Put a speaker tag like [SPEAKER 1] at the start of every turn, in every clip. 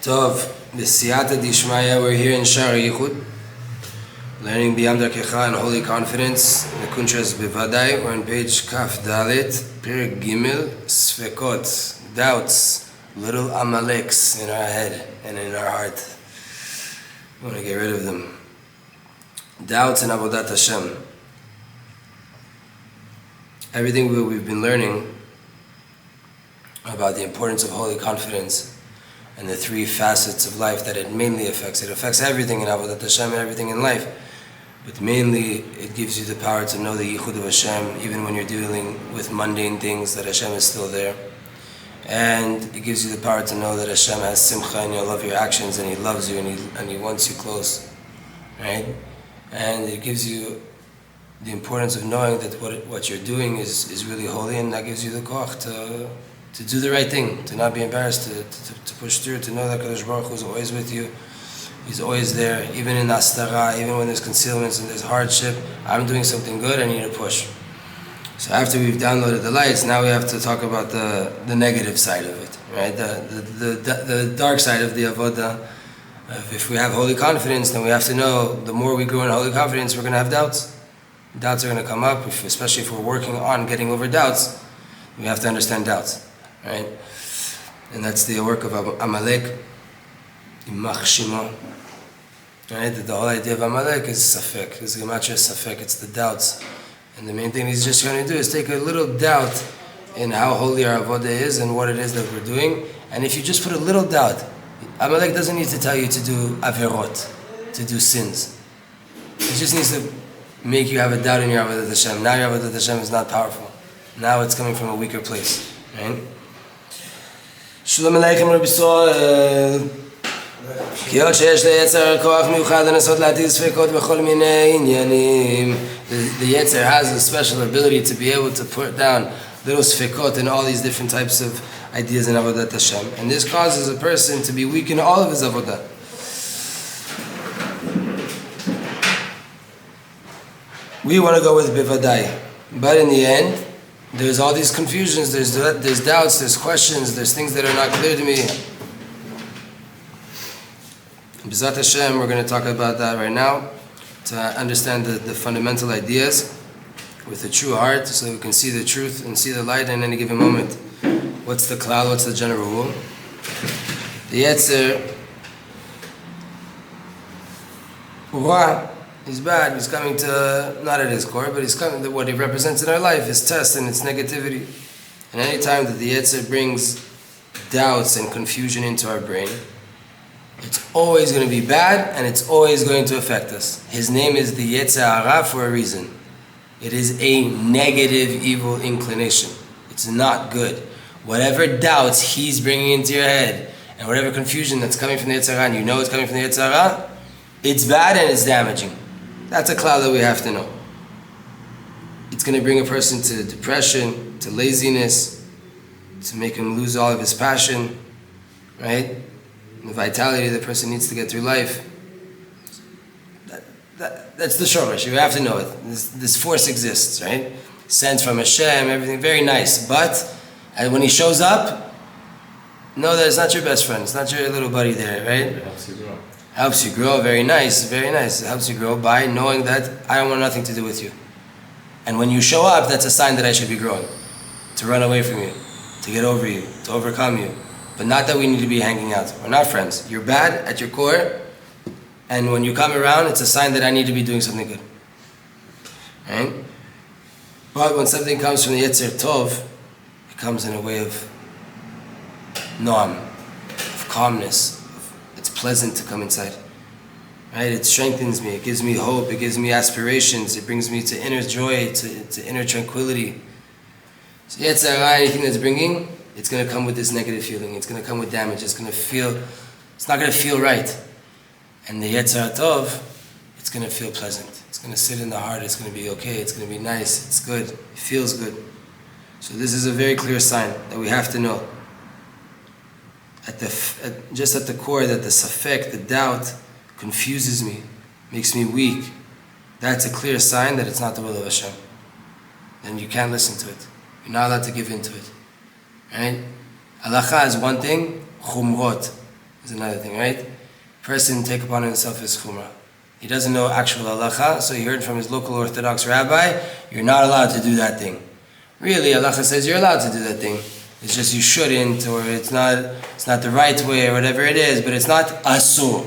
[SPEAKER 1] Tov, V'siyata Dishmaya, we're here in Shar Yichud, learning beyond Darkecha and Holy Confidence, in the Kuntres Bevadai. We're on page Kaf Dalet, Perek Gimel, Sfekot, doubts, little Amaleks in our head and in our heart. We want to get rid of them. Doubts in Avodat Hashem. Everything we've been learning about the importance of holy confidence and the three facets of life that it mainly affects. It affects everything in Avodat Hashem and everything in life. But mainly, it gives you the power to know the Yichud of Hashem, even when you're dealing with mundane things, that Hashem is still there. And it gives you the power to know that Hashem has simcha and you'll love your actions, and He loves you and He wants you close. Right? And it gives you the importance of knowing that what you're doing is really holy, and that gives you the koach to do the right thing, to not be embarrassed, to push through, to know that Kadosh Baruch Hu is always with you. He's always there, even in astara, even when there's concealments and there's hardship. I'm doing something good, I need to push. So after we've downloaded the lights, now we have to talk about the negative side of it, right? The dark side of the avodah. If we have holy confidence, then we have to know the more we grow in holy confidence, we're going to have doubts. Doubts are going to come up, especially if we're working on getting over doubts. We have to understand doubts, right? And that's the work of Amalek, Imach Shimo. Right? The whole idea of Amalek is safek. It's gematria safek. It's the doubts. And the main thing he's just going to do is take a little doubt in how holy our avodah is and what it is that we're doing. And if you just put a little doubt, Amalek doesn't need to tell you to do averot, to do sins. He just needs to make you have a doubt in your Avodat Hashem. Now your Avodat Hashem is not powerful. Now it's coming from a weaker place, right? Shalom Aleichem Rabbi Soel. Kiyot sheyesh leyetzer koach miuchad lנסות להטיל ספקות בכל מיני עניינים. The Yetzer has a special ability to be able to put down little sfekot in all these different types of ideas in Avodat Hashem. And this causes a person to be weak in all of his Avodah. We want to go with Bivadai. But in the end, there's all these confusions, there's doubts, there's questions, there's things that are not clear to me. B'ezrat Hashem, we're going to talk about that right now, to understand the fundamental ideas with a true heart, so that we can see the truth and see the light in any given moment. What's the klal, what's the general rule? The Yetzer, he's bad, he's coming to, not at his core, but he's coming to what he represents in our life, his test and its negativity. And any time that the Yetzer brings doubts and confusion into our brain, it's always going to be bad and it's always going to affect us. His name is the Yetzer Hara for a reason. It is a negative, evil inclination. It's not good. Whatever doubts he's bringing into your head and whatever confusion that's coming from the Yetzer Hara, and you know it's coming from the Yetzer Hara, it's bad and it's damaging. That's a cloud that we have to know. It's going to bring a person to depression, to laziness, to make him lose all of his passion, right? And the vitality the person needs to get through life. That's the shorosh. You have to know it. This force exists, right? Sent from Hashem, everything, very nice. But when he shows up, know that it's not your best friend. It's not your little buddy there, right?
[SPEAKER 2] It helps you grow.
[SPEAKER 1] Helps you grow, very nice, very nice. It helps you grow by knowing that I don't want nothing to do with you. And when you show up, that's a sign that I should be growing. To run away from you, to get over you, to overcome you. But not that we need to be hanging out. We're not friends. You're bad at your core, and when you come around, it's a sign that I need to be doing something good. Right? But when something comes from the Yetzer Tov, it comes in a way of noam, of calmness. It's pleasant to come inside. Right? It strengthens me. It gives me hope. It gives me aspirations. It brings me to inner joy, to inner tranquility. So Yetzer Hara, anything that's bringing, it's going to come with this negative feeling. It's going to come with damage. It's not going to feel right. And the Yetzer Tov, it's going to feel pleasant. It's going to sit in the heart. It's going to be okay. It's going to be nice. It's good. It feels good. So this is a very clear sign that we have to know. Just at the core, that the safek, the doubt, confuses me, makes me weak. That's a clear sign that it's not the will of Hashem. Then you can't listen to it. You're not allowed to give in to it. Right? Halacha is one thing, chumrot is another thing, right? Person take upon himself his chumrah. He doesn't know actual halacha, so he heard from his local Orthodox rabbi, you're not allowed to do that thing. Really, halacha says you're allowed to do that thing. It's just you shouldn't, or it's not the right way, or whatever it is, but it's not asur.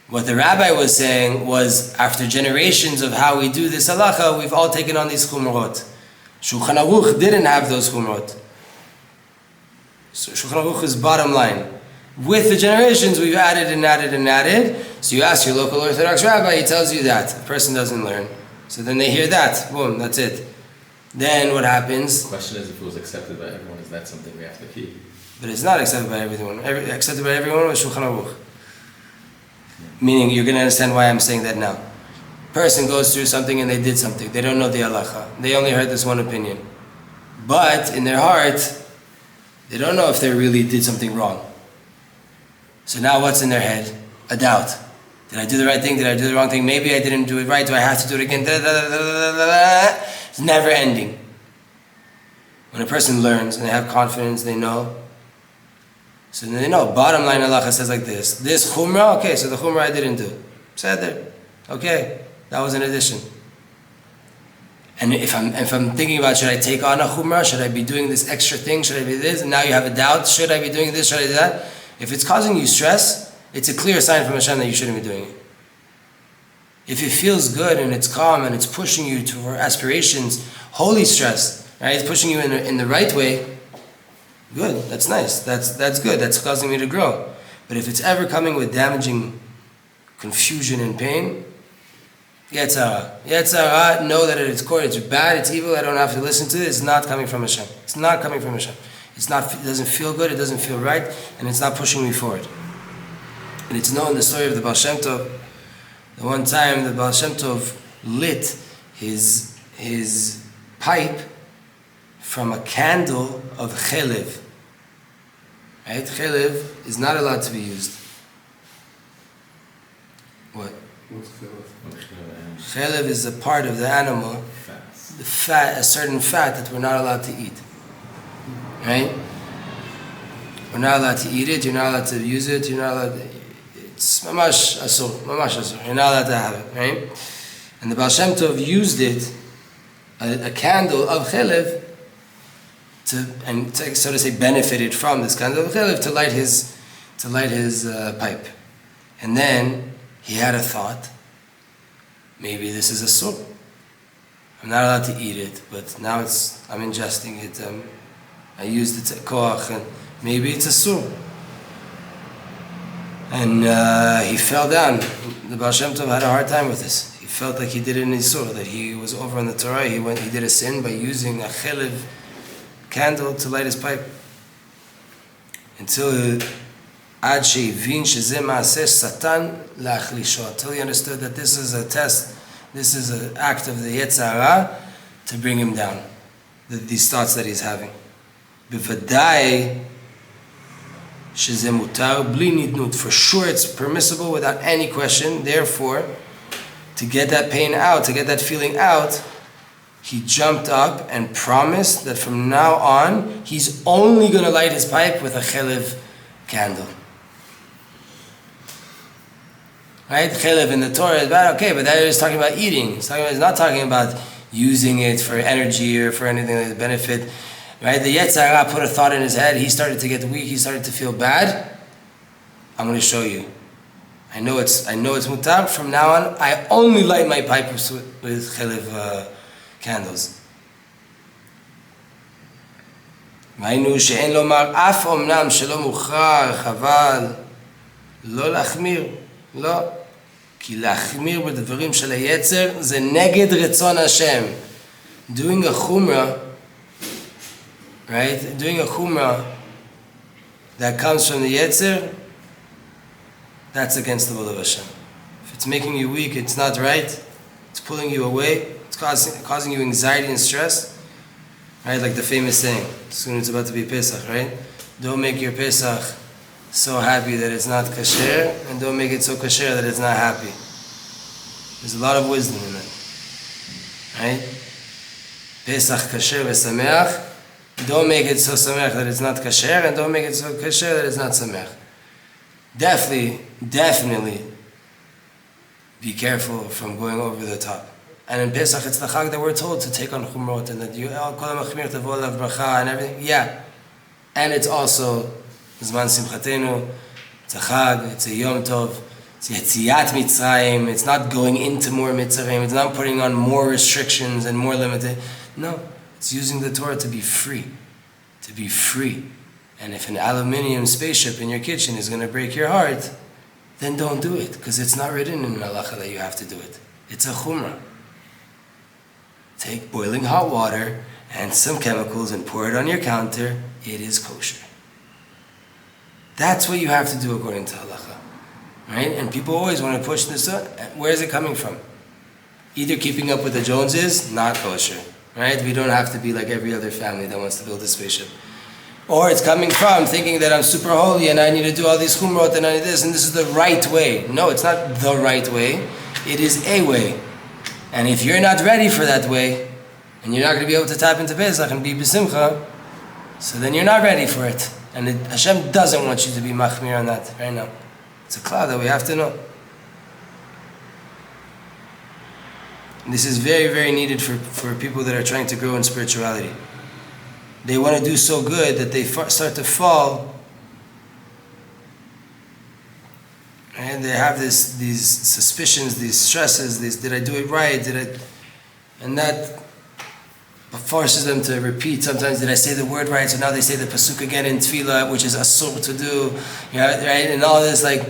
[SPEAKER 1] What the rabbi was saying was, after generations of how we do this halacha, we've all taken on these chumrot. Shulchan Aruch didn't have those chumrot. So Shulchan Aruch is bottom line. With the generations, we've added and added and added. So you ask your local Orthodox rabbi, he tells you that. The person doesn't learn. So then they hear that. Boom, that's it. Then what happens?
[SPEAKER 2] The question is, if it was accepted by everyone, is that something we have to keep?
[SPEAKER 1] But it's not accepted by everyone. Accepted by everyone was Shulchan Aruch. Meaning, you're going to understand why I'm saying that now. Person goes through something and they did something. They don't know the halacha. They only heard this one opinion. But in their heart, they don't know if they really did something wrong. So now what's in their head? A doubt. Did I do the right thing? Did I do the wrong thing? Maybe I didn't do it right. Do I have to do it again? It's never ending. When a person learns and they have confidence, they know. So then they know. Bottom line halacha says like this. This chumrah, okay, so the chumrah I didn't do. Said there. Okay, that was an addition. And if I'm thinking about, should I take on a chumrah? Should I be doing this extra thing? Should I be this? And now you have a doubt. Should I be doing this? Should I do that? If it's causing you stress, it's a clear sign from Hashem that you shouldn't be doing it. If it feels good and it's calm and it's pushing you to your aspirations, holy stress, right? It's pushing you in the right way. Good, that's nice. That's good. That's causing me to grow. But if it's ever coming with damaging confusion and pain, Yetzirah, know that at its core it's bad, it's evil, I don't have to listen to it, it's not coming from Hashem. It's not coming from Hashem. It doesn't feel good, it doesn't feel right, and it's not pushing me forward. And it's known the story of the Baal Shem Tov. The one time the Baal Shem Tov lit his pipe from a candle of chelev. Right? Chelev is not allowed to be used. What?
[SPEAKER 3] What's chelev?
[SPEAKER 1] Chelev is a part of the animal, the fat, a certain fat that we're not allowed to eat. Right? We're not allowed to eat it, you're not allowed to use it, you're not allowed to, it's mamash asur, you're not allowed to have it, right? And the Baal Shem Tov used it, a candle of chelev, so to say, benefited from this candle of chelev to light his pipe. And then he had a thought, maybe this is asur. I'm not allowed to eat it, but now I'm ingesting it, I used it koach, and maybe it's asur. And he fell down. The Baal Shem Tov had a hard time with this. He felt like he did it in Isur, that he was over on the Torah. He did a sin by using a chelev candle to light his pipe. Until Ad sheivin shezeh ma'aseh Satan la'achlisho. Until he understood that this is a test, this is an act of the Yetzirah to bring him down. These thoughts that he's having. B'vadai shezeh mutar bli nidnut. For sure it's permissible without any question. Therefore, to get that pain out, to get that feeling out, he jumped up and promised that from now on, he's only going to light his pipe with a chelev candle. Right? Chelev in the Torah is bad, okay, but that is talking about eating. It's not talking about using it for energy or for anything that benefit. Right? The Yetzirah put a thought in his head. He started to get weak. He started to feel bad. I'm going to show you. I know it's mutar. From now on, I only light my pipe with chelev candles. ראינו שאין לומר אף אומנם שלא מוכרח, אבל לא להחמיר, לא. כי להחמיר בדברים של היצר זה נגד רצון השם. Doing a chumrah, right? Doing a chumrah that comes from the yetzer, that's against the will of Hashem. If it's making you weak, it's not right. It's pulling you away. It's causing you anxiety and stress. Right? Like the famous saying, soon it's about to be Pesach, right? Don't make your Pesach so happy that it's not kasher, and don't make it so kasher that it's not happy. There's a lot of wisdom in that. Right? Pesach kasher v'sameach. Don't make it so sameach that it's not kasher, and don't make it so kasher that it's not sameach. definitely be careful from going over the top. And in Pesach, it's the Chag that we're told to take on Chumrot, and that you kol machmir tavo alav bracha and everything. Yeah, and it's also Zman Simchatenu. It's a Chag. It's a Yom Tov. It's Yetziat Mitzrayim. It's not going into more Mitzrayim. It's not putting on more restrictions and more limited. No, it's using the Torah to be free. To be free. And if an aluminium spaceship in your kitchen is going to break your heart, then don't do it, because it's not written in Halacha that you have to do it. It's a Chumrah. Take boiling hot water and some chemicals and pour it on your counter. It is kosher. That's what you have to do according to Halacha. Right? And people always want to push this up. Where is it coming from? Either keeping up with the Joneses, not kosher. Right? We don't have to be like every other family that wants to build a spaceship. Or it's coming from thinking that I'm super holy and I need to do all these chumrot and I need this and this is the right way. No, it's not the right way. It is a way. And if you're not ready for that way, and you're not going to be able to tap into Pesach and be b'simcha, so then you're not ready for it. And Hashem doesn't want you to be machmir on that right now. It's a cloud that we have to know. And this is very, very needed for people that are trying to grow in spirituality. They want to do so good that they start to fall, and they have these suspicions, these stresses, did I do it right, and that forces them to repeat. Sometimes, did I say the word right? So now they say the pasuk again in tefillah, which is asur to do, right? And all this, like,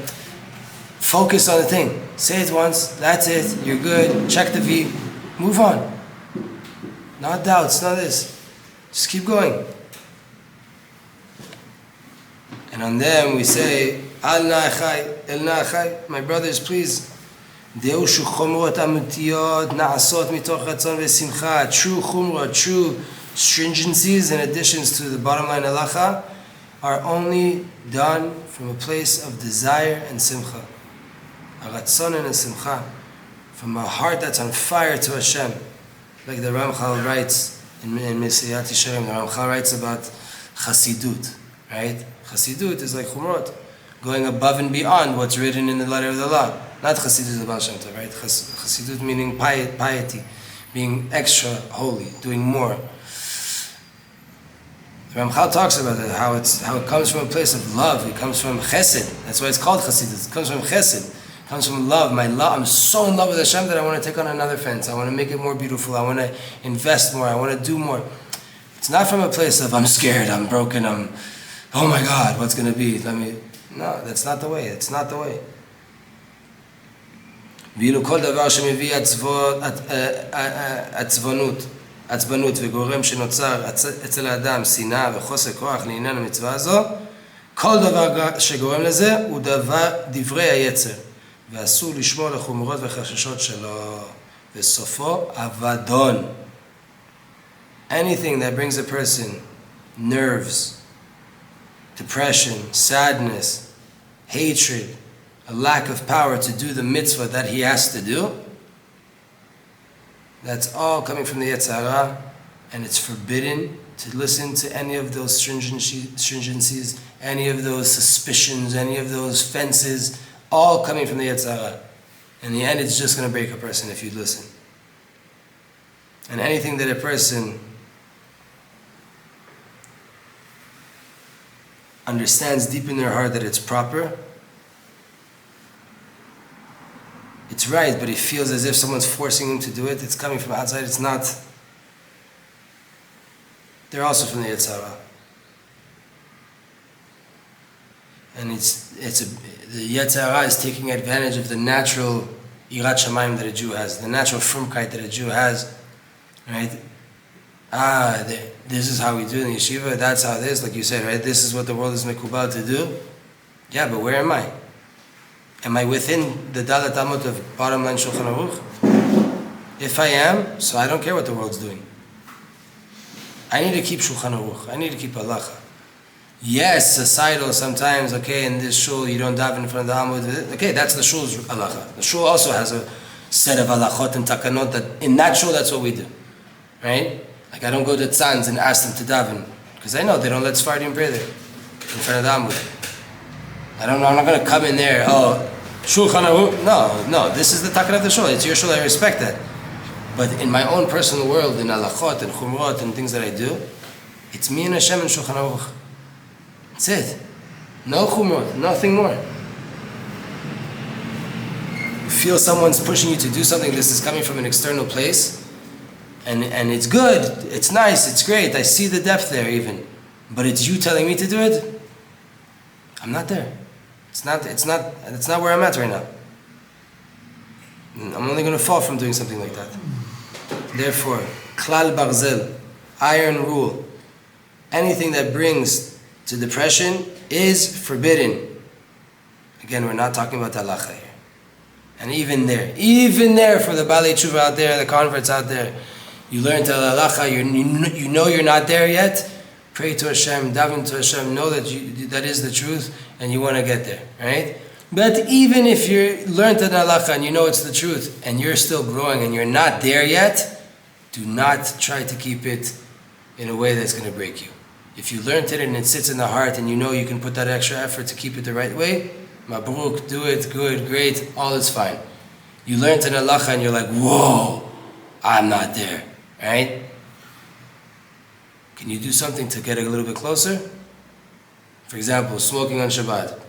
[SPEAKER 1] focus on the thing. Say it once, that's it, you're good, check the V, move on. Not doubts, not this. Just keep going. And on them we say, Al na'achai, el na'achai, my brothers, please. Deu shu chumrot amutiyot na'asot mitoch ratzon ve'simcha. True chumrot, true stringencies and additions to the bottom line halacha are only done from a place of desire and simcha. A ratzon and a simcha. From a heart that's on fire to Hashem. Like the Ramchal writes, in Mesiyat Yesharim, the Ramchal writes about Chasidut, right? Chasidut is like Chumrot, going above and beyond what's written in the letter of the law. Not Chasidut of Baal Shem Tov, right? Chasidut meaning piety, being extra holy, doing more. The Ramchal talks about it, how it comes from a place of love. It comes from Chesed. That's why it's called Chasidut. It comes from Chesed. It comes from love. My love. I'm so in love with Hashem that I want to take on another fence. I want to make it more beautiful. I want to invest more. I want to do more. It's not from a place of I'm scared, I'm broken, oh my God, what's going to be? No, that's not the way. It's not the way. עצבנות וגורם שנוצר אצל האדם שנאה וחוסר כוח לעניין המצווה הזו, כל דבר שגורם לזה הוא דברי היצר, ואסור לשמור לחומרות וחששות שלו, וסופו אבדון. Anything that brings a person nerves, depression, sadness, hatred, a lack of power to do the mitzvah that he has to do, that's all coming from the Yetzer Hara, and it's forbidden to listen to any of those stringencies, any of those suspicions, any of those fences, all coming from the Yetzer Hara. In the end, it's just going to break a person if you listen. And anything that a person understands deep in their heart that it's proper, it's right, but he feels as if someone's forcing him to do it, it's coming from outside, it's not. They're also from the Yetzer Hara. And the Yetzer Hara is taking advantage of the natural Yirat Shamayim that a Jew has, the natural frumkeit that a Jew has, right? This is how we do in the yeshiva, that's how it is, like you said, right? This is what the world is mekubal to do. Yeah, but where am I? Am I within the Dalat Amot of bottom line Shulchan Aruch? If I am, so I don't care what the world's doing. I need to keep Shulchan Aruch. I need to keep halacha. Yes, societal sometimes, okay, in this shul you don't daven in front of the Amud. Okay, that's the shul's halacha. The shul also has a set of halachot and takanot that in that shul that's what we do. Right? Like I don't go to tzanz and ask them to daven. Because I know they don't let Sephardim pray there in front of the Amud. I'm not going to come in there, Shulchan Aruch. No, this is the takan of the shul. It's your shul, I respect that. But in my own personal world, in halachot and chumrot and things that I do, it's me and Hashem and Shulchan Aruch. That's it. No chumrot, nothing more. You feel someone's pushing you to do something, this is coming from an external place, and it's good, it's nice, it's great, I see the depth there even. But it's you telling me to do it? I'm not there. It's not where I'm at right now. I'm only going to fall from doing something like that. Therefore, klal barzel, iron rule. Anything that brings to depression is forbidden. Again, we're not talking about halacha here. And even there for the Balei Tshuva out there, the converts out there, you learn to halacha, you know you're not there yet, pray to Hashem, daven to Hashem, know that that is the truth, and you want to get there, right? But even if you learned the halacha and you know it's the truth, and you're still growing and you're not there yet, do not try to keep it in a way that's going to break you. If you learned it and it sits in the heart and you know you can put that extra effort to keep it the right way, mabruk, do it, good, great, all is fine. You learned an halacha and you're like, whoa, I'm not there, right? Can you do something to get a little bit closer? For example, smoking on Shabbat.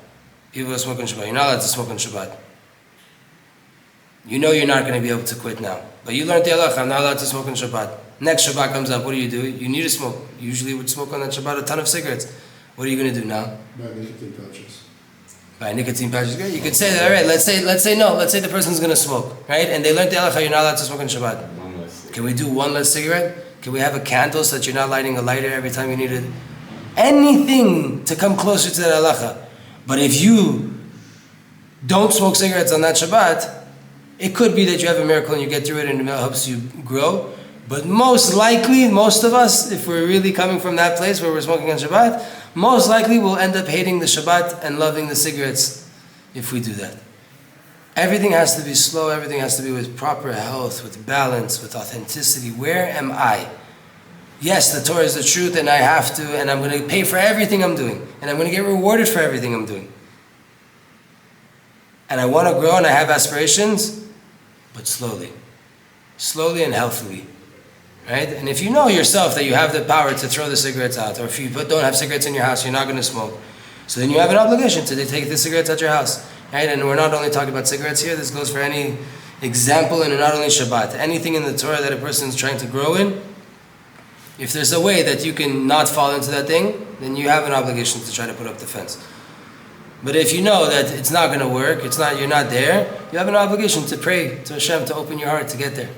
[SPEAKER 1] People are smoking on Shabbat. You're not allowed to smoke on Shabbat. You know you're not going to be able to quit now. But you learned the halacha, I'm not allowed to smoke on Shabbat. Next Shabbat comes up, what do? You need to smoke. You usually would smoke on that Shabbat a ton of cigarettes. What are you going to do now?
[SPEAKER 3] Buy nicotine pouches.
[SPEAKER 1] Buy nicotine pouches. You could say that, all right, let's say no. Let's say the person's going to smoke, right? And they learned the halacha, you're not allowed to smoke on Shabbat. Can we do one less cigarette? Can we have a candle so that you're not lighting a lighter every time you need it? Anything to come closer to that halacha. But if you don't smoke cigarettes on that Shabbat, it could be that you have a miracle and you get through it and it helps you grow. But most likely, most of us, if we're really coming from that place where we're smoking on Shabbat, most likely we'll end up hating the Shabbat and loving the cigarettes if we do that. Everything has to be slow, everything has to be with proper health, with balance, with authenticity. Where am I? Yes, the Torah is the truth and I have to, and I'm going to pay for everything I'm doing, and I'm going to get rewarded for everything I'm doing. And I want to grow and I have aspirations, but slowly. Slowly and healthily. Right? And if you know yourself that you have the power to throw the cigarettes out, or if you don't have cigarettes in your house, you're not going to smoke, so then you have an obligation to take the cigarettes out your house. Right? And we're not only talking about cigarettes here, this goes for any example, and not only Shabbat. Anything in the Torah that a person is trying to grow in, if there's a way that you can not fall into that thing, then you have an obligation to try to put up the fence. But if you know that it's not going to work, you're not there, you have an obligation to pray to Hashem to open your heart to get there.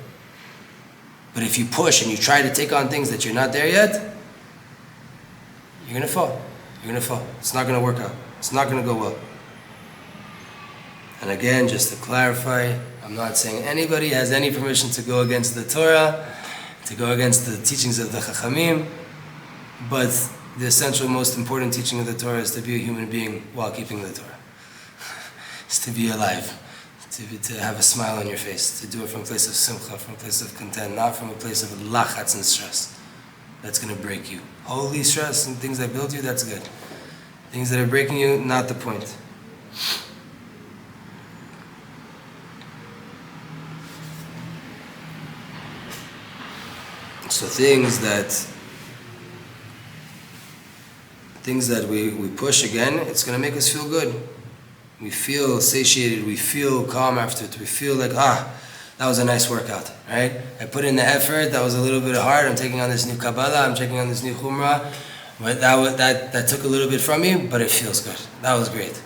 [SPEAKER 1] But if you push and you try to take on things that you're not there yet, you're going to fall. You're going to fall. It's not going to work out. It's not going to go well. And again, just to clarify, I'm not saying anybody has any permission to go against the Torah, to go against the teachings of the Chachamim, but the essential, most important teaching of the Torah is to be a human being while keeping the Torah. It's to be alive, to have a smile on your face, to do it from a place of simcha, from a place of content, not from a place of lachatz and stress. That's going to break you. Holy stress and things that build you, that's good. Things that are breaking you, not the point. So things that we push again, it's going to make us feel good. We feel satiated, we feel calm after it, we feel like, that was a nice workout, right? I put in the effort, that was a little bit hard, I'm taking on this new Kabbalah, I'm taking on this new Chumrah, but that took a little bit from me, but it feels good. That was great.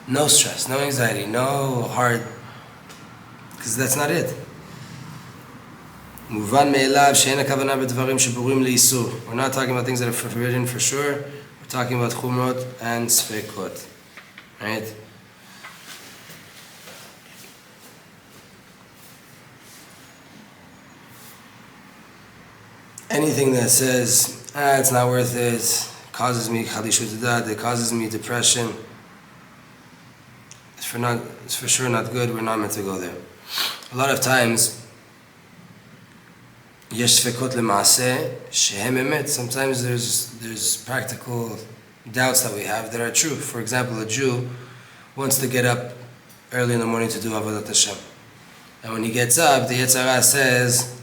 [SPEAKER 1] No stress, no anxiety, no hard, because that's not it. Muvan me'elav she'en hakavana b'dvarim sheburim le'isur. We're not talking about things that are forbidden for sure. We're talking about chumrot and sfekot, right? Anything that says, it's not worth it, causes me chalishut dadat, it causes me depression, it's for sure not good. We're not meant to go there. A lot of times, יש ספקות למעשה שהם אמת. Sometimes there's practical doubts that we have that are true. For example, a Jew wants to get up early in the morning to do Avodat Hashem. And when he gets up, the Yetzer Hara says,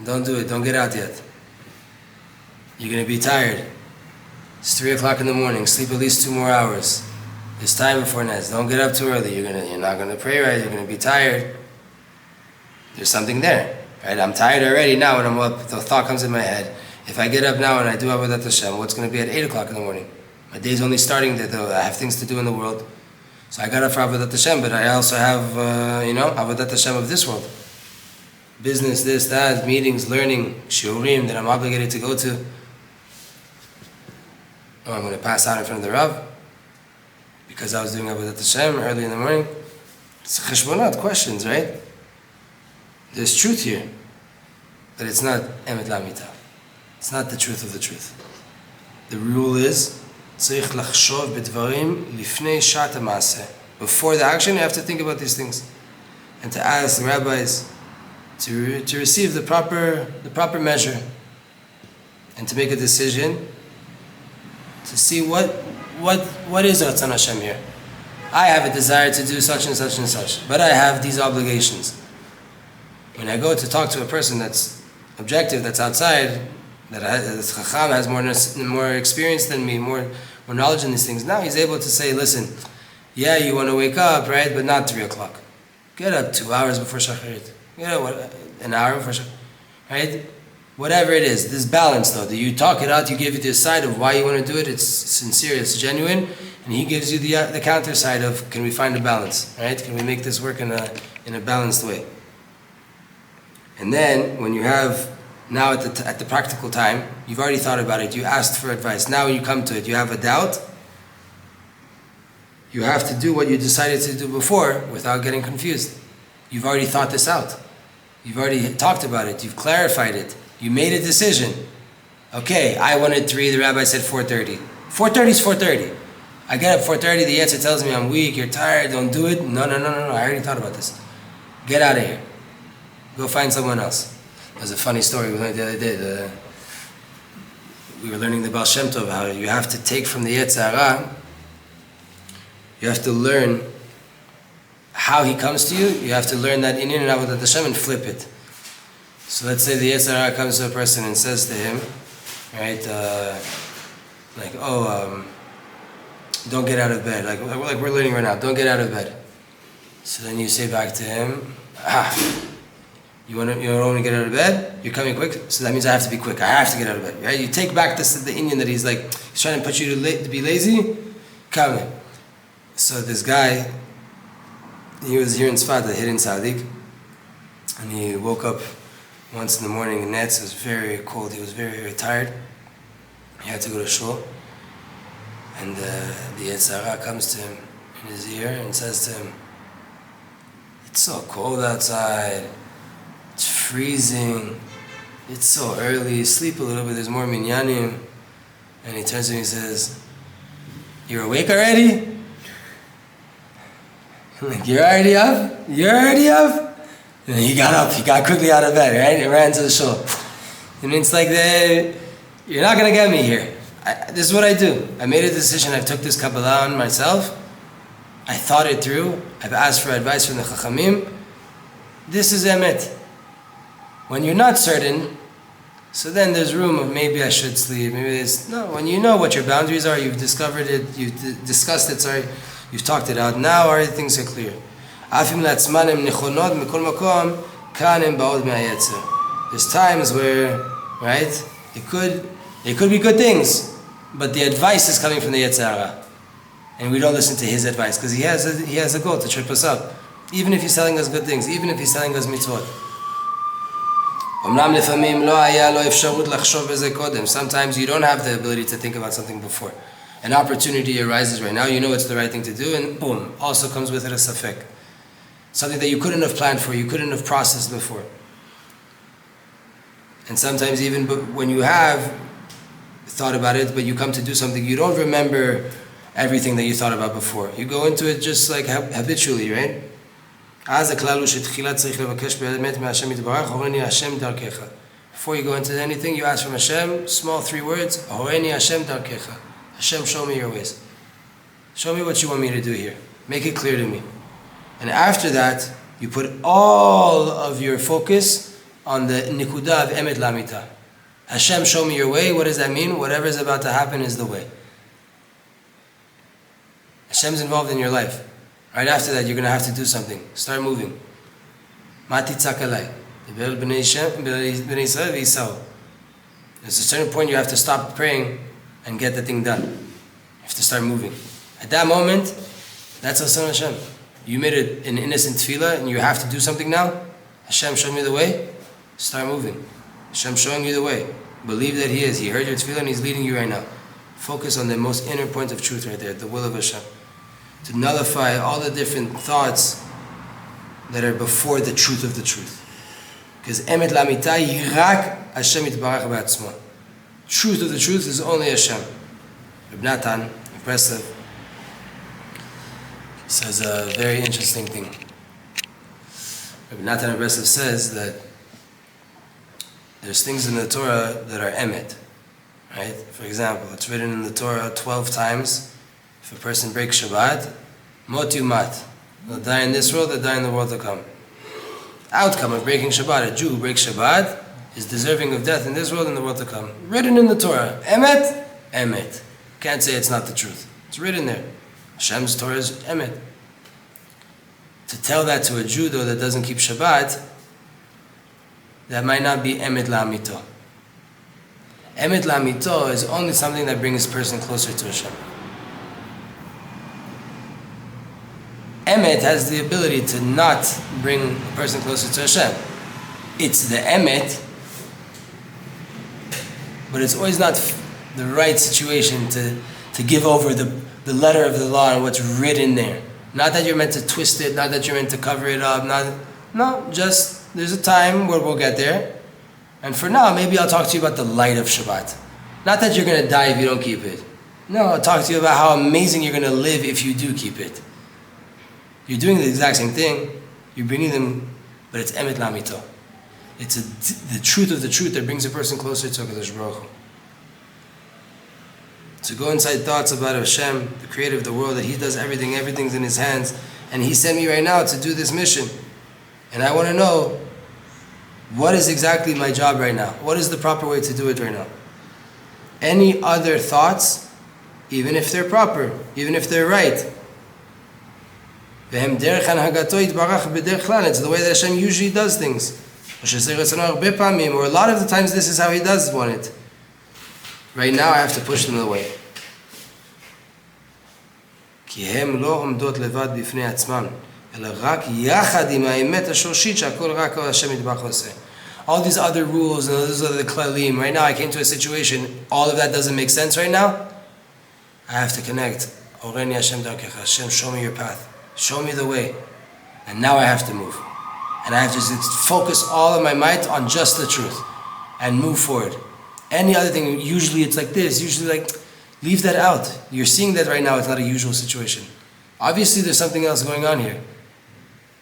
[SPEAKER 1] don't do it, don't get out yet. You're going to be tired. It's 3 o'clock in the morning, sleep at least 2 more hours. It's time before Nez, don't get up too early, you're not going to pray right, you're going to be tired. There's something there, right? I'm tired already now when I'm up, the thought comes in my head. If I get up now and I do Avodat Hashem, what's going to be at 8 o'clock in the morning? My day's only starting, though. I have things to do in the world. So I got up for Avodat Hashem, but I also have, Avodat Hashem of this world. Business, this, that, meetings, learning, shiurim that I'm obligated to go to. Oh, I'm going to pass out in front of the Rav because I was doing Avodat Hashem early in the morning. It's cheshbonot, questions, right? There's truth here, but it's not emet lamita. It's not the truth of the truth. The rule is, צריך לחשוב בדברים לפני שעת המעשה. Before the action, you have to think about these things. And to ask the rabbis to receive the proper measure. And to make a decision to see what is Ratzon Hashem here. I have a desire to do such and such and such, but I have these obligations. When I go to talk to a person that's objective, that's outside, that's Chacham, has more experience than me, more knowledge in these things. Now he's able to say, listen, yeah, you want to wake up, right? But not 3 o'clock. Get up 2 hours before Shacharit. An hour before Shacharit. Right? Whatever it is. This balance, though. You talk it out, you give it the side of why you want to do it. It's sincere, it's genuine. And he gives you the counter side of, can we find a balance? Right? Can we make this work in a balanced way? And then, when you have now at the practical time, you've already thought about it, you asked for advice, now when you come to it, you have a doubt, you have to do what you decided to do before without getting confused. You've already thought this out. You've already talked about it, you've clarified it, you made a decision. Okay, I wanted 3, the rabbi said 4:30. 4:30 is 4:30. I get up 4:30, the Yetzer tells me I'm weak, you're tired, don't do it. No, I already thought about this. Get out of here. Go find someone else. There's a funny story we learned the other day. We were learning the Baal Shem Tov, how you have to take from the Yetzer Hara, you have to learn how he comes to you, you have to learn that in and Avodat Hashem and flip it. So let's say the Yetzer Hara comes to a person and says to him, right, don't get out of bed. Like we're learning right now, don't get out of bed. So then you say back to him, you want to get out of bed? You're coming quick? So that means I have to be quick. I have to get out of bed. Right? You take back the Indian that he's trying to put you to be lazy. Come in. So this guy, he was here in Sfat, the hidden Tzaddik, and he woke up once in the morning in Netz. It was very cold. He was very, very tired. He had to go to shul. And the Yetzer Hara comes to him in his ear and says to him, it's so cold outside. It's freezing. It's so early. Sleep a little bit. There's more minyanim. And he turns to me and says, "You're awake already?" I'm like, "You're already up? You're already up?" And he got up. He got quickly out of bed, right? And ran to the shul. And it's like, you're not going to get me here. This is what I do. I made a decision. I took this Kabbalah on myself. I thought it through. I've asked for advice from the Chachamim. This is Emet. When you're not certain, so then there's room of maybe I should sleep, maybe it's... No, when you know what your boundaries are, you've discovered it, you've discussed it, you've talked it out, now things are clear. There's times where, right, it could be good things, but the advice is coming from the Yetzer Hara. And we don't listen to his advice, because he has a goal to trip us up. Even if he's telling us good things, even if he's telling us mitzvot. Sometimes you don't have the ability to think about something before. An opportunity arises right now, you know it's the right thing to do, and boom, also comes with it a safek. Something that you couldn't have planned for, you couldn't have processed before. And sometimes even when you have thought about it, but you come to do something, you don't remember everything that you thought about before. You go into it just like habitually, right? Before you go into anything, you ask from Hashem, small 3 words, Horeni Hashem Darkecha. Hashem, show me your ways. Show me what you want me to do here. Make it clear to me. And after that, you put all of your focus on the nikuda of emet lamita. Hashem, show me your way. What does that mean? Whatever is about to happen is the way. Hashem's involved in your life. Right after that, you're going to have to do something. Start moving. Mati tzakalai. There's a certain point you have to stop praying and get the thing done. You have to start moving. At that moment, that's Asan Hashem. You made an innocent tefillah and you have to do something now. Hashem, show me the way. Start moving. Hashem showing you the way. Believe that He is. He heard your tefillah and He's leading you right now. Focus on the most inner point of truth right there, the will of Hashem. To nullify all the different thoughts that are before the truth of the truth. Because emet lamita yirak Hashem yitbarach ba'atzmo. Truth of the truth is only Hashem. Reb Natan, impressive, says a very interesting thing. Reb Natan Impressive says that there's things in the Torah that are emet, right? For example, it's written in the Torah 12 times. If a person breaks Shabbat, mot yumat. They'll die in this world, they'll die in the world to come. Outcome of breaking Shabbat. A Jew who breaks Shabbat is deserving of death in this world and the world to come. Written in the Torah. Emet, emet. Can't say it's not the truth. It's written there. Hashem's Torah is emet. To tell that to a Jew though that doesn't keep Shabbat, that might not be emet la'amito. Emet la'amito is only something that brings a person closer to Hashem. Emet has the ability to not bring a person closer to Hashem. It's the emet, but it's always not the right situation to give over the letter of the law and what's written there. Not that you're meant to twist it, not that you're meant to cover it up, just there's a time where we'll get there. And for now, maybe I'll talk to you about the light of Shabbat. Not that you're going to die if you don't keep it. No, I'll talk to you about how amazing you're going to live if you do keep it. You're doing the exact same thing. You're bringing them, but it's emet lamito. It's the truth of the truth that brings a person closer to HaKadosh Baruch Hu. To go inside thoughts about Hashem, the creator of the world, that He does everything, everything's in His hands, and He sent me right now to do this mission. And I want to know, what is exactly my job right now? What is the proper way to do it right now? Any other thoughts, even if they're proper, even if they're right, it's the way that Hashem usually does things. Or a lot of the times this is how He does want it. Right now I have to push them away. All these other rules and those other klalim. Right now I came to a situation, all of that doesn't make sense right now. I have to connect. Hashem, show me your path. Show me the way. And now I have to move. And I have to focus all of my might on just the truth. And move forward. Any other thing, usually it's like this. Usually leave that out. You're seeing that right now, it's not a usual situation. Obviously there's something else going on here.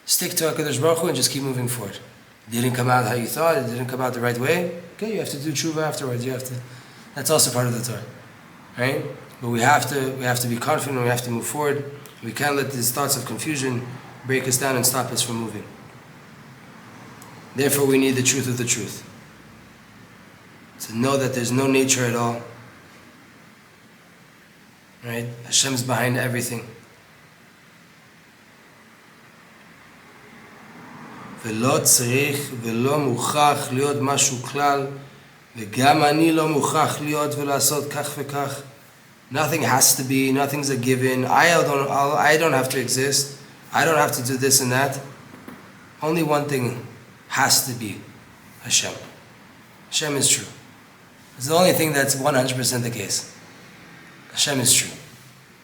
[SPEAKER 1] Stick to HaKadosh Baruch Hu and just keep moving forward. It didn't come out how you thought, it didn't come out the right way. Okay, you have to do tshuva afterwards. That's also part of the Torah. Right? But we have to be confident, we have to move forward. We can't let these thoughts of confusion break us down and stop us from moving. Therefore, we need the truth of the truth. To know that there's no nature at all. Right? Hashem's behind everything. ולא צריך ולא מוכרח להיות משהו כלל, וגם אני לא מוכרח להיות ולעשות כך וכך. Nothing has to be, nothing's a given. I don't have to exist. I don't have to do this and that. Only one thing has to be Hashem. Hashem is true. It's the only thing that's 100% the case. Hashem is true.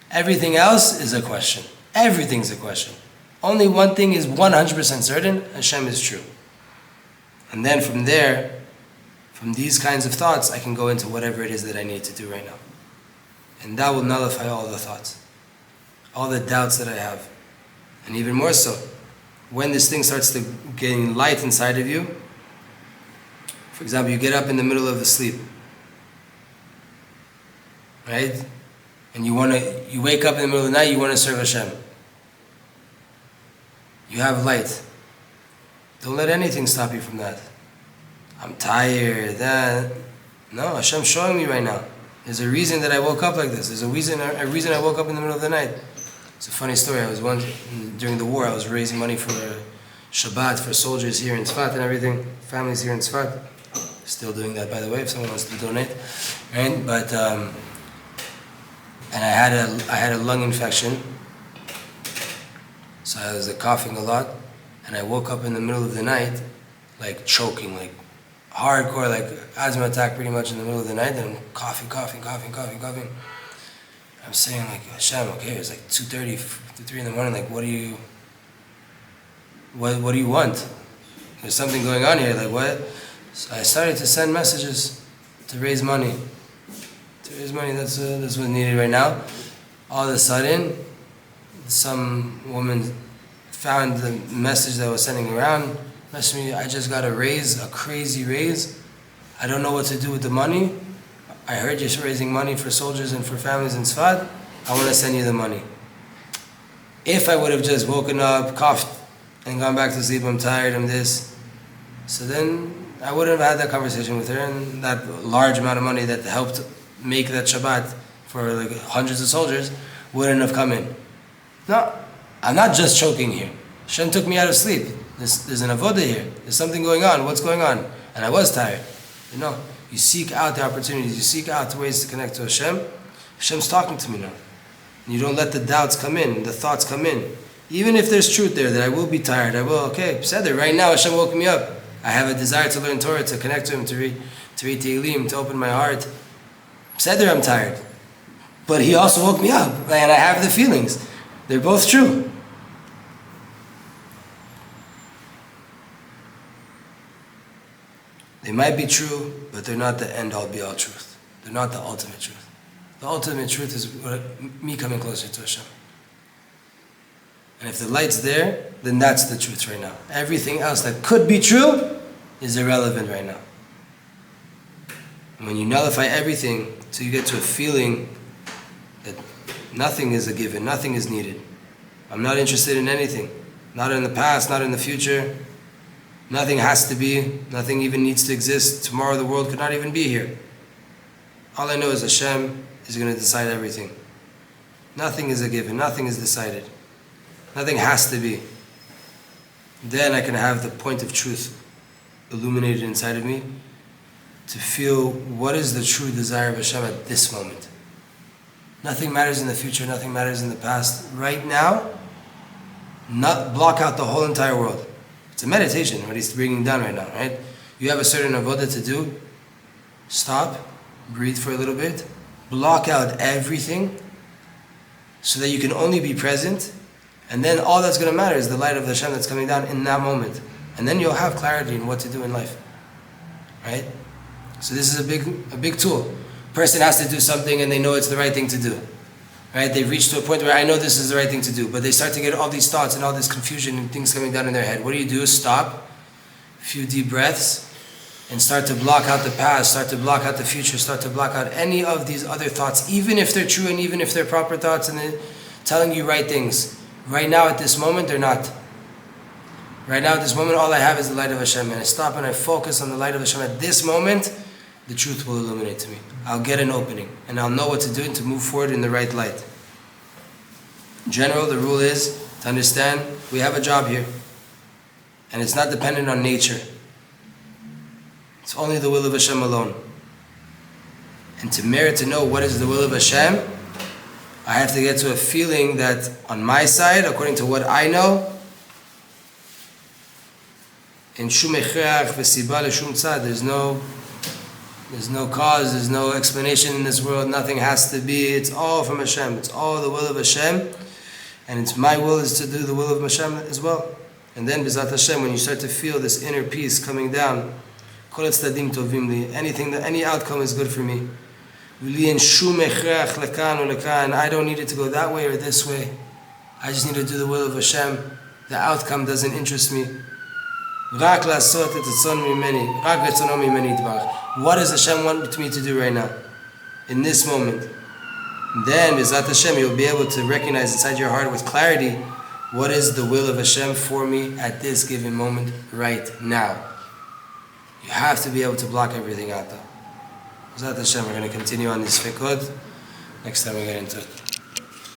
[SPEAKER 1] Everything else is a question. Everything's a question. Only one thing is 100% certain, Hashem is true. And then from there, from these kinds of thoughts, I can go into whatever it is that I need to do right now. And that will nullify all the thoughts, all the doubts that I have. And even more so, when this thing starts to gain light inside of you, for example, you get up in the middle of the sleep, right? and you wake up in the middle of the night, you want to serve Hashem. You have light. Don't let anything stop you from that. I'm tired, No, Hashem's showing me right now. There's a reason that I woke up like this. There's a reason I woke up in the middle of the night. It's a funny story. During the war, I was raising money for Shabbat, for soldiers here in Tzfat and everything. Families here in Tzfat. Still doing that, by the way, if someone wants to donate. Right? But, and I had a lung infection. So I was coughing a lot. And I woke up in the middle of the night, like choking, like hardcore, like asthma attack pretty much in the middle of the night, and coughing. I'm saying like, Hashem, okay, it's like 2:30 to 3 in the morning, like what do you want? There's something going on here, like what? So I started to send messages to raise money. That's what's needed right now. All of a sudden, some woman found the message that I was sending around, messaged me, I just got a crazy raise. I don't know what to do with the money. I heard you're raising money for soldiers and for families in Tzfat. I want to send you the money. If I would have just woken up, coughed, and gone back to sleep, I'm tired, I'm this, so then I wouldn't have had that conversation with her, and that large amount of money that helped make that Shabbat for like hundreds of soldiers wouldn't have come in. No, I'm not just choking here. Hashem took me out of sleep. There's an avodah here. There's something going on. What's going on? And I was tired. You seek out the opportunities. You seek out ways to connect to Hashem. Hashem's talking to me now. And you don't let the doubts come in, the thoughts come in. Even if there's truth there, that I will be tired, right now Hashem woke me up. I have a desire to learn Torah, to connect to Him, to read Tehillim, to open my heart. I'm tired. But He also woke me up, and I have the feelings. They're both true. They might be true, but they're not the end-all be-all truth. They're not the ultimate truth. The ultimate truth is me coming closer to Hashem. And if the light's there, then that's the truth right now. Everything else that could be true is irrelevant right now. And when you nullify everything, till you get to a feeling that nothing is a given, nothing is needed. I'm not interested in anything. Not in the past, not in the future. Nothing has to be, nothing even needs to exist. Tomorrow the world could not even be here. All I know is Hashem is going to decide everything. Nothing is a given, nothing is decided. Nothing has to be. Then I can have the point of truth illuminated inside of me to feel what is the true desire of Hashem at this moment. Nothing matters in the future, nothing matters in the past. Right now, not block out the whole entire world. It's a meditation, what He's bringing down right now, right? You have a certain avodah to do. Stop, breathe for a little bit, block out everything so that you can only be present, and then all that's going to matter is the light of Hashem that's coming down in that moment. And then you'll have clarity in what to do in life, right? So this is a big tool. A person has to do something and they know it's the right thing to do. Right? They've reached to a point where I know this is the right thing to do, but they start to get all these thoughts and all this confusion and things coming down in their head. What do? Stop, a few deep breaths, and start to block out the past, start to block out the future, start to block out any of these other thoughts, even if they're true and even if they're proper thoughts and they're telling you right things. Right now at this moment, they're not. Right now at this moment, all I have is the light of Hashem, and I stop and I focus on the light of Hashem. At this moment, the truth will illuminate to me. I'll get an opening, and I'll know what to do and to move forward in the right light. In general, the rule is to understand we have a job here, and it's not dependent on nature. It's only the will of Hashem alone. And to merit to know what is the will of Hashem, I have to get to a feeling that on my side, according to what I know, in shum echreach v'siba l'shum tzad, there's no cause, there's no explanation in this world, nothing has to be, it's all from Hashem, it's all the will of Hashem, and it's my will is to do the will of Hashem as well. And then B'ezrat Hashem, when you start to feel this inner peace coming down, kol tzdadim tovim li, any outcome is good for me. Li en shum echreach lekan or lekan, I don't need it to go that way or this way. I just need to do the will of Hashem. The outcome doesn't interest me. Rak la'asot et ratzon mimeni, rak retzono mimeni yitbarach. What does Hashem want me to do right now? In this moment. Then, B'ezrat Hashem, you'll be able to recognize inside your heart with clarity what is the will of Hashem for me at this given moment right now. You have to be able to block everything out though. B'ezrat Hashem, we're going to continue on this fiqh. Next time we get into it.